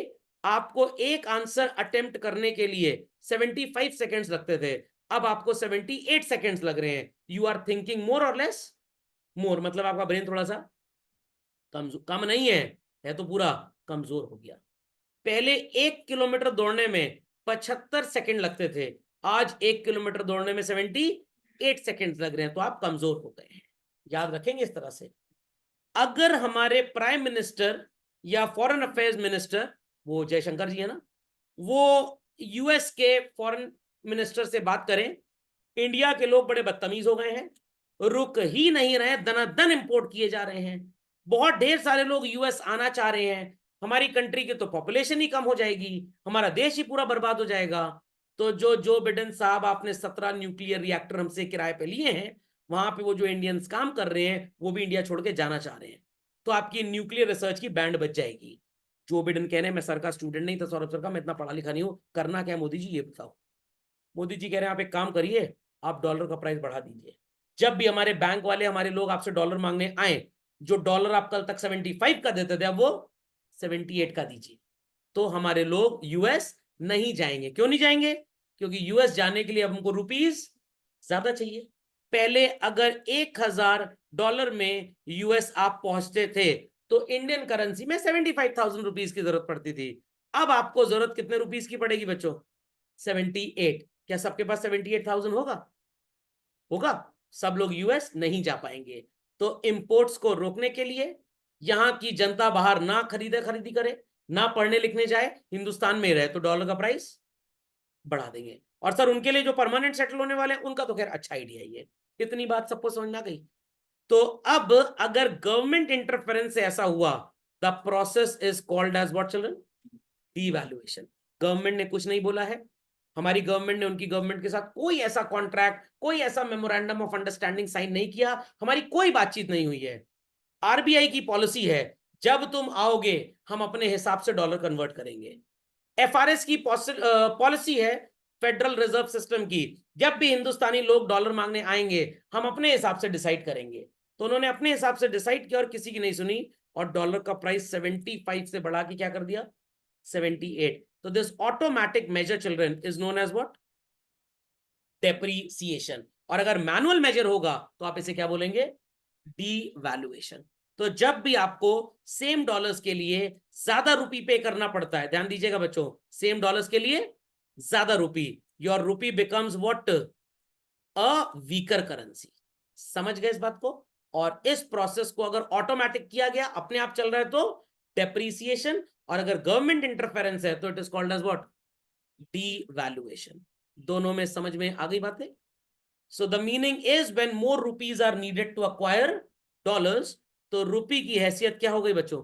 आपको एक आंसर अटेम्प्ट करने के लिए 75 सेकेंड्स लगते थे, अब आपको 78 सेकेंड्स लग रहे हैं। यू आर थिंकिंग मोर और लेस? मोर मतलब आपका ब्रेन थोड़ा सा कम नहीं है तो पूरा कमजोर हो गया। पहले 1 किलोमीटर दौड़ने में 75 सेकंड लगते थे, आज 1 किलोमीटर दौड़ने में 78 सेकंड लग रहे हैं, तो आप कमजोर हो गए हैं। याद रखेंगे इस तरह से। अगर हमारे प्राइम मिनिस्टर या फॉरेन अफेयर्स मिनिस्टर, वो जयशंकर जी है ना, वो यूएस के फॉरेन मिनिस्टर से बात करें, इंडिया के लोग बड़े बदतमीज हो गए हैं, रुक ही नहीं रहे, दनादन इंपोर्ट किए जा रहे हैं, बहुत ढेर सारे लोग यूएस आना चाह रहे हैं, हमारी कंट्री की तो पॉपुलेशन ही कम हो जाएगी, हमारा देश ही पूरा बर्बाद हो जाएगा। तो जो बिडेन साहब, आपने 17 न्यूक्लियर रिएक्टर हमसे किराए पे लिए हैं, वहां पे वो जो इंडियंस काम कर रहे हैं वो भी इंडिया छोड़ के जाना चाह रहे हैं, तो आपकी न्यूक्लियर रिसर्च की बैंड बच जाएगी। जो बिडेन कह रहे हैं, मैं सर का स्टूडेंट नहीं था, सौरभ सर का, मैं इतना पढ़ा लिखा नहीं हूं, करना क्या मोदी जी ये बताओ। मोदी जी कह रहे हैं आप एक काम करिए, आप डॉलर का प्राइस बढ़ा दीजिए। जब भी हमारे बैंक वाले, हमारे लोग आपसे डॉलर मांगने आए, जो डॉलर आप कल तक 75 का देते थे, अब वो 78 का दीजिए। तो हमारे लोग यूएस नहीं जाएंगे। क्यों नहीं जाएंगे? क्योंकि यूएस जाने के लिए अब हमको रुपीस ज्यादा चाहिए। पहले अगर $1000 में यूएस आप पहुंचते थे तो इंडियन करेंसी में 75,000 रुपीस की जरूरत पड़ती थी। अब आपको जरूरत कितने रुपीस की पड़ेगी बच्चों? 78। क्या सबके पास 78,000 होगा? होगा? सब लोग यूएस नहीं जा पाएंगे। तो इंपोर्ट्स को रोकने के लिए, यहां की जनता बाहर ना खरीदी करे, ना पढ़ने लिखने जाए, हिंदुस्तान में रहे, तो डॉलर का प्राइस बढ़ा देंगे। और सर उनके लिए जो परमानेंट सेटल होने वाले हैं उनका तो खैर अच्छा आइडिया ही है। इतनी बात सबको समझ में आ गई? तो अब अगर गवर्नमेंट इंटरफेरेंस से ऐसा हुआ, the process is called as what children? Devaluation. Government ने कुछ नहीं बोला है, हमारी गवर्नमेंट ने उनकी गवर्नमेंट के साथ कोई ऐसा कॉन्ट्रैक्ट, कोई ऐसा मेमोरेंडम ऑफ अंडरस्टैंडिंग साइन नहीं किया, हमारी कोई बातचीत नहीं हुई है। आरबीआई की पॉलिसी है, जब तुम आओगे हम अपने हिसाब से डॉलर कन्वर्ट करेंगे। एफआरएस की पॉलिसी है, फेडरल रिजर्व सिस्टम की, जब भी हिंदुस्तानी लोग डॉलर मांगने आएंगे हम अपने हिसाब से डिसाइड करेंगे। तो उन्होंने अपने हिसाब से डिसाइड किया और किसी की नहीं सुनी, और डॉलर का प्राइस 75 से बढ़ा के क्या कर दिया? 78। तो this automatic measure children is known as what? Depreciation. और अगर मैनुअल मेजर होगा तो आप इसे क्या बोलेंगे? डीवैल्यूएशन। तो जब भी आपको सेम डॉलर्स के लिए ज्यादा रुपी पे करना पड़ता है, ध्यान दीजिएगा बच्चों, सेम डॉलर्स के लिए ज्यादा rupee, your rupee becomes what? A weaker currency. समझ गए इस बात को? और इस प्रोसेस को अगर ऑटोमेटिक किया गया, अपने आप चल रहा है, तो डेप्रीसिएशन, और अगर गवर्नमेंट इंटरफेरेंस है तो it is called as what? Devaluation. दोनों में समझ में आ गई बातें? So the meaning is when more rupees are needed to acquire dollars, तो रुपी की हैसियत क्या हो गई बच्चों?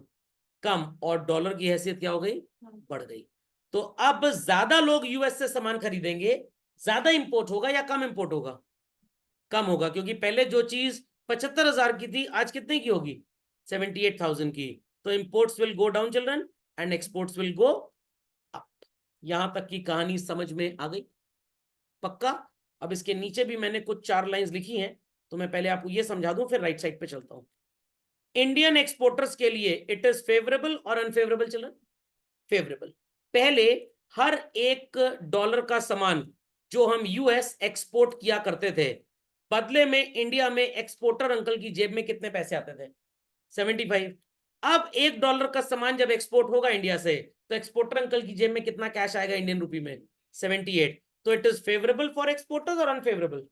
कम, और डॉलर की हैसियत क्या हो गई? बढ़ गई। तो अब ज्यादा लोग यूएस से सामान खरीदेंगे, ज्यादा इंपोर्ट होगा या कम इंपोर्ट होगा? कम होगा, क्योंकि पहले जो चीज 75,000 की थी आज कितने की होगी? 78,000 की। तो imports will go down children and exports will go up. यहां तक की कहानी समझ में आ गई? पक्का? अब इसके नीचे भी मैंने कुछ 4 लाइंस लिखी हैं, तो मैं पहले आपको ये समझा दूं, फिर राइट साइड पे चलता हूं। इंडियन एक्सपोर्टर्स के लिए इट इज फेवरेबल और अनफेवरेबल चिल्ड्रन? फेवरेबल। पहले हर $1 का सामान जो हम यूएस एक्सपोर्ट किया करते थे, बदले में इंडिया में एक्सपोर्टर अंकल की जेब में कितने पैसे आते थे? 75। अब $1 का सामान जब एक्सपोर्ट होगा इंडिया से, तो एक्सपोर्टर अंकल की जेब में कितना कैश आएगा इंडियन रुपी में? 78। तो it is favourable for exporters और unfavourable?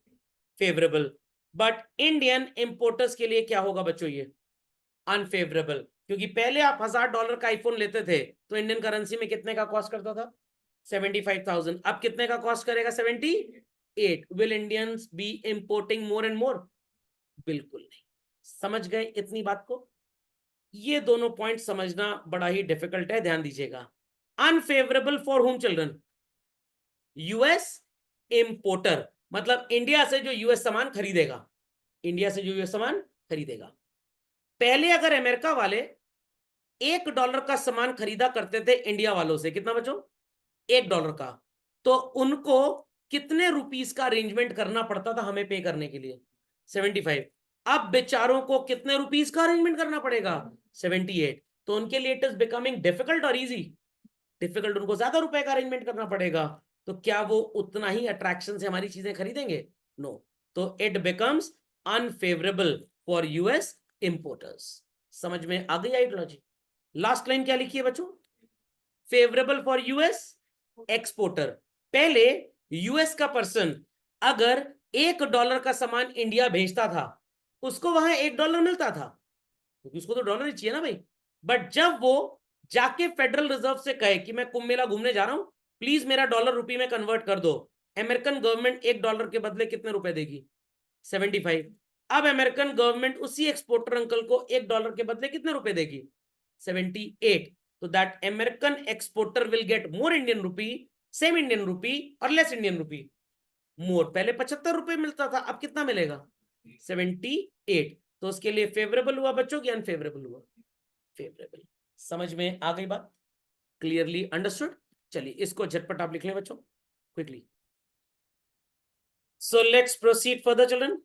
Favourable. But Indian importers के लिए क्या होगा बच्चों? ये अनफेवरेबल, क्योंकि पहले आप $1000 का आईफोन लेते थे तो इंडियन करेंसी में कितने का कॉस्ट करता था? 75,000। अब कितने का कॉस्ट करेगा? 78। Will Indians be importing more and more? बिल्कुल नहीं। समझ गए इतनी बात को? ये दोनों पॉइंट समझना बड़ा ही डिफिकल्ट है, ध्यान दीजिएगा। Unfavourable for home children? US importer, मतलब इंडिया से जो यूएस सामान खरीदेगा, इंडिया से जो यूएस सामान खरीदेगा। पहले अगर अमेरिका वाले $1 का सामान खरीदा करते थे इंडिया वालों से, कितना बच्चों? $1 का, तो उनको कितने रुपीस का अरेंजमेंट करना पड़ता था हमें पे करने के लिए? 75। अब बेचारों को कितने रुपीस का अरेंजमेंट करना पड़ेगा? 78। तो उनके लिए इट इज बिकमिंग डिफिकल्ट और इजी? डिफिकल्ट, उनको ज्यादा रुपए का अरेंजमेंट करना पड़ेगा। तो क्या वो उतना ही अट्रैक्शन से हमारी चीजें खरीदेंगे? नो। तो it becomes unfavourable for US importers. समझ में आ गई आइडियोलॉजी? लास्ट लाइन क्या लिखी है बच्चों? Favourable for US exporter. पहले यूएस का पर्सन अगर $1 का सामान इंडिया भेजता था, उसको वहां $1 मिलता था, क्योंकि उसको तो डॉलर ही चाहिए ना भाई। बट जब वो जाके फेडरल रिजर्व से कहे कि मैं कुंभ मेला घूमने जा रहा हूं, प्लीज मेरा डॉलर रुपये में कन्वर्ट कर दो, अमेरिकन गवर्नमेंट $1 के बदले कितने रुपए देगी? 75। अब अमेरिकन गवर्नमेंट उसी एक्सपोर्टर अंकल को $1 के बदले कितने रुपए देगी? 78। तो that American exporter will get more Indian rupee, same Indian rupee और लेस इंडियन रुपी। मोर, पहले $75 मिलता था, अब कितना मिलेगा? 78। तो उसके लिए फेवरेबल हुआ बच्चों कि अनफेवरेबल हुआ? फेवरेबल। समझ में आ गई बात? Clearly understood? चलिए इसको झटपट आप लिख लें बच्चों, quickly. So let's proceed further children.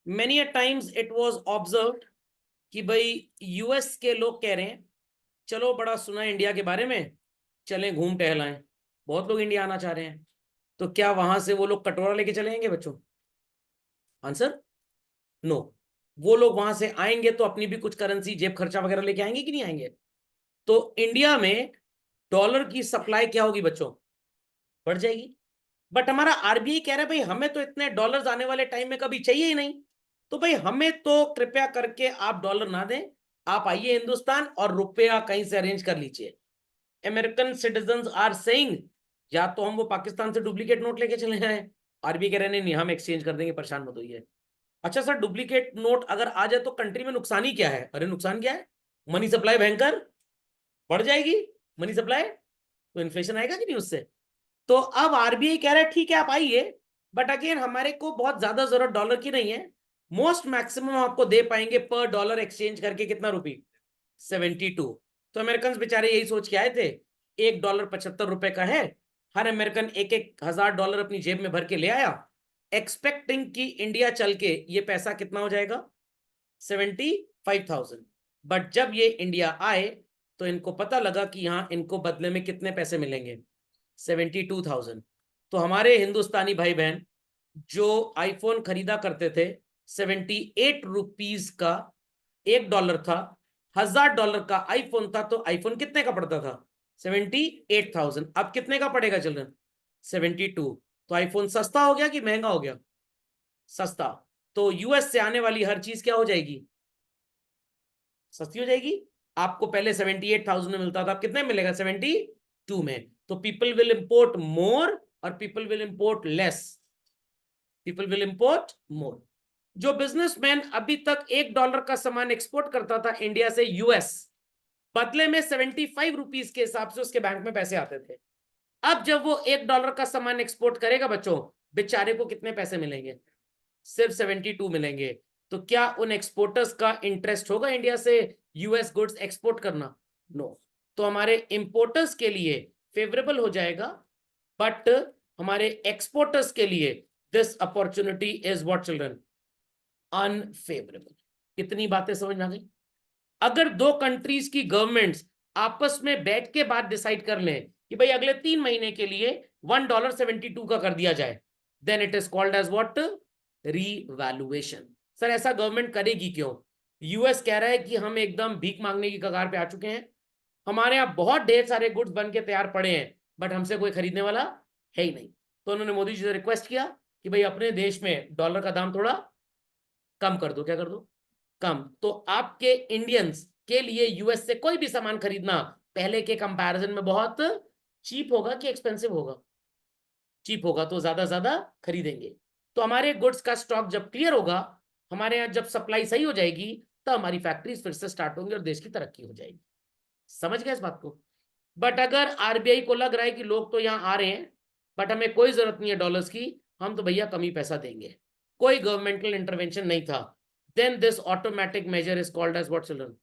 Many a times it was observed कि भाई यूएस के लोग कह रहे हैं चलो बड़ा सुना है इंडिया के बारे में, चलें घूम टहलाएं। बहुत लोग इंडिया आना चाह रहे हैं, तो क्या वहां से वो लोग कटोरा लेके चलेंगे बच्चों? Answer no. वो लोग वहां से आएंगे तो अपनी भी कुछ करेंसी जेब खर्चा वगैरह लेके आएंगे कि नहीं आएंगे? तो इंडिया में डॉलर की सप्लाई क्या होगी बच्चों? बढ़ जाएगी। बट हमारा आरबीआई कह रहा है भाई हमें तो इतने डॉलर्स आने वाले टाइम में कभी चाहिए ही नहीं, तो भाई हमें तो कृपया करके आप डॉलर ना दें, आप आइए हिंदुस्तान और रुपया कहीं से अरेंज कर लीजिए। अमेरिकन सिटीजन्स आर सेइंग या तो हम वो पाकिस्तान से डुप्लीकेट नोट लेके चले जाएं, आरबीआई कह रहे हैं नहीं हम एक्सचेंज कर देंगे, परेशान मत होइए। अच्छा सर, डुप्लीकेट नोट अगर आ जाए तो कंट्री में नुकसान ही क्या है? अरे नुकसान क्या है? मनी सप्लाई भयंकर बढ़ जाएगी, मनी सप्लाई, तो इन्फ्लेशन आएगा कि नहीं उससे? तो अब आरबीआई कह रहा है ठीक है आप आइए, बट अगेन हमारे को बहुत ज्यादा जरूरत डॉलर की नहीं है, मोस्ट मैक्सिमम आपको दे पाएंगे पर डॉलर एक्सचेंज करके कितना रुपी? 72। तो अमेरिकन बेचारे यही सोच के आए थे, $1 $75 का है, हर अमेरिकन एक एक $1000 अपनी जेब में भर के ले आया, एक्सपेक्टिंग कि इंडिया चल के ये पैसा कितना हो जाएगा? 75,000। बट जब ये इंडिया आए तो इनको पता लगा कि यहाँ इनको बदले में कितने पैसे मिलेंगे? 72,000। तो हमारे हिंदुस्तानी भाई बहन जो आईफोन खरीदा करते थे, 78 रुपीज का $1 था, $1000 का आईफोन था, तो आईफोन कितने का पड़ता था? 78,000। अब कितने का पड़ेगा चिल्ड्रन? 72। तो आईफोन सस्ता हो गया कि महंगा हो गया? सस्ता। तो यूएस से आने वाली हर चीज क्या हो जाएगी? सस्ती हो जाएगी। आपको पहले 78,000 में मिलता था, अब कितने मिलेगा? 72 में। तो पीपल विल इंपोर्ट मोर और people will import less, people will import more. जो बिजनेसमैन अभी तक $1 का सामान एक्सपोर्ट करता था इंडिया से यूएस, बदले में 75 रुपीज के हिसाब से उसके बैंक में पैसे आते थे। अब जब वो $1 का सामान एक्सपोर्ट करेगा बच्चों, बेचारे को कितने पैसे मिलेंगे? सिर्फ 72 मिलेंगे। तो क्या उन एक्सपोर्टर्स का इंटरेस्ट होगा इंडिया से यूएस गुड्स एक्सपोर्ट करना? नो। तो हमारे इंपोर्टर्स के लिए फेवरेबल हो जाएगा, बट हमारे एक्सपोर्टर्स के लिए this opportunity is what children? Unfavourable. कितनी बातें समझ में आ गई? अगर दो कंट्रीज की गवर्नमेंट्स आपस में बैठ के बात डिसाइड कर लें कि भाई अगले 3 महीने के लिए $1.72 का कर दिया जाए, then it is called as what? Revaluation. Sir ऐसा गवर्नमेंट करेगी क्यों? यूएस कह रहा है कि हम एकदम भीख मांगने की कगार पे आ चुके हैं, हमारे यहाँ बहुत ढेर सारे गुड्स बन के तैयार पड़े हैं, बट हमसे कोई खरीदने वाला है ही नहीं। तो उन्होंने मोदी जी से रिक्वेस्ट किया कि भाई अपने देश में डॉलर का दाम थोड़ा कम कर दो। क्या कर दो? कम, तो आपके इंडियंस के लिए यूएस से कोई भी सामान खरीदना पहले के कंपैरिजन में बहुत चीप होगा कि एक्सपेंसिव होगा? चीप होगा, तो ज्यादा खरीदेंगे। तो हमारे गुड्स का स्टॉक जब क्लियर होगा, हमारे यहाँ जब सप्लाई सही हो जाएगी, तो हमारी फैक्ट्रीज फिर से स्टार्ट होंगी और देश की तरक्की हो जाएगी। समझ गए इस बात को? बट अगर आरबीआई को लग रहा है कि लोग तो यहाँ आ रहे हैं बट हमें कोई जरूरत नहीं है डॉलर्स की, हम तो भैया कम ही पैसा देंगे, कोई गवर्नमेंटल इंटरवेंशन नहीं था, then this automatic measure is called as what children?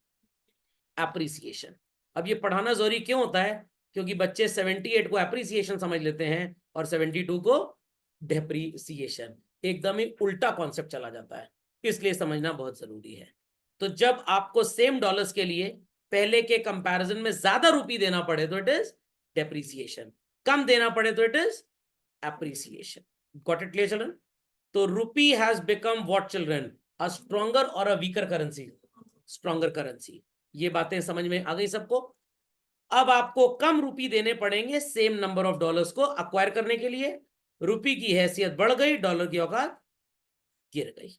Appreciation. अब ये पढ़ाना जरूरी क्यों होता है? क्योंकि बच्चे 78 को एप्रिसिएशन समझ लेते हैं और 72 को डेप्रिसिएशन, एकदम ही उल्टा कॉन्सेप्ट चला जाता है, इसलिए समझना बहुत जरूरी है। तो जब आपको सेम डॉलर्स के लिए पहले के कंपैरिजन में ज्यादा रुपी देना पड़े तो इट इज डेप्रिसिएशन, कम देना पड़े तो it is appreciation. Got it clear children? तो rupee has become what children? A stronger और a weaker currency? Stronger currency. ये बातें समझ में आ गई सबको? अब आपको कम रुपी देने पड़ेंगे सेम नंबर ऑफ डॉलर्स को अक्वायर करने के लिए, रुपी की हैसियत बढ़ गई, डॉलर की औकात गिर गई।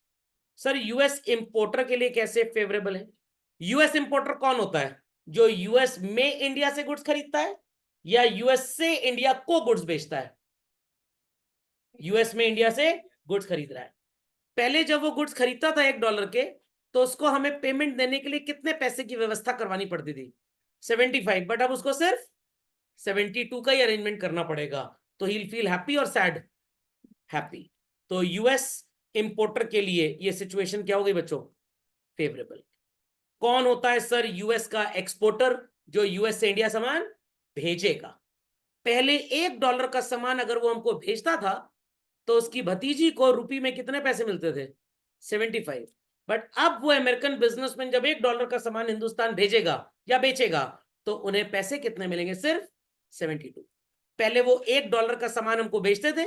सर यूएस इंपोर्टर के लिए कैसे फेवरेबल है? यूएस इंपोर्टर कौन होता है? जो यूएस में इंडिया से गुड्स खरीदता है या यूएस से इंडिया को गुड्स बेचता है? यूएस में इंडिया से गुड्स खरीद रहा है। पहले जब वो गुड्स खरीदता था $1 के, तो उसको हमें पेमेंट देने के लिए कितने पैसे की व्यवस्था करवानी पड़ती थी? 75। बट अब उसको सिर्फ 72 का ही अरेंजमेंट करना पड़ेगा, तो ही फील हैप्पी और सैड? हैप्पी। तो यूएस इंपोर्टर के लिए ये सिचुएशन क्या हो गई बच्चों? फेवरेबल। कौन होता है सर यूएस का एक्सपोर्टर? जो यूएस से इंडिया सामान भेजेगा। पहले $1 का सामान अगर वो हमको भेजता था तो उसकी भतीजी को रुपी में कितने पैसे मिलते थे? 75। बट अब वो अमेरिकन बिजनेसमैन जब $1 का सामान हिंदुस्तान भेजेगा या बेचेगा तो उन्हें पैसे कितने मिलेंगे? सिर्फ 72। पहले वो $1 का सामान हमको बेचते थे,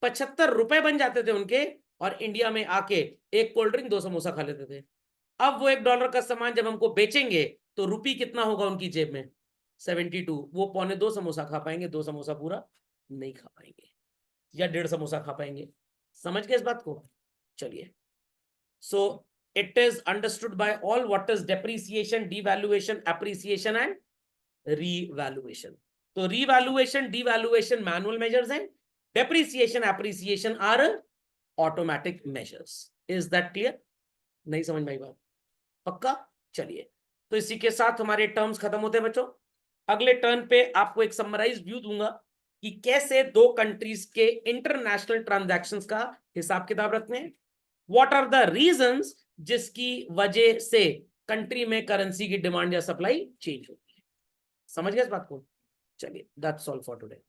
75 रुपए बन जाते थे उनके, और इंडिया में आके एक कोल्ड ड्रिंक 2 समोसा खा लेते थे। अब वो $1 का सामान जब हमको बेचेंगे तो रुपी कितना होगा उनकी जेब में? 72। वो 1.25 समोसा खा पाएंगे, 2 समोसा पूरा नहीं खा पाएंगे, या 1.5 समोसा खा पाएंगे। समझ गए इस बात को? चलिए, so it is understood by all what is depreciation, devaluation, appreciation and revaluation. तो रीवैल्यूएशन, डिवैल्यूएशन मैनुअल मेजर्स हैं, depreciation, appreciation are automatic measures. Is that clear? नहीं समझ में आई बात? पक्का? चलिए, तो इसी के साथ हमारे टर्म्स खत्म होते हैं बच्चों। अगले टर्न पे आपको एक समराइज व्यू दूंगा कि कैसे दो कंट्रीज के इंटरनेशनल ट्रांजैक्शंस का हिसाब किताब रखते हैं, व्हाट आर द रीजंस जिसकी वजह से कंट्री में करेंसी की डिमांड या सप्लाई चेंज होती है। समझ गए इस बात को? चलिए, दैट्स ऑल फॉर टुडे।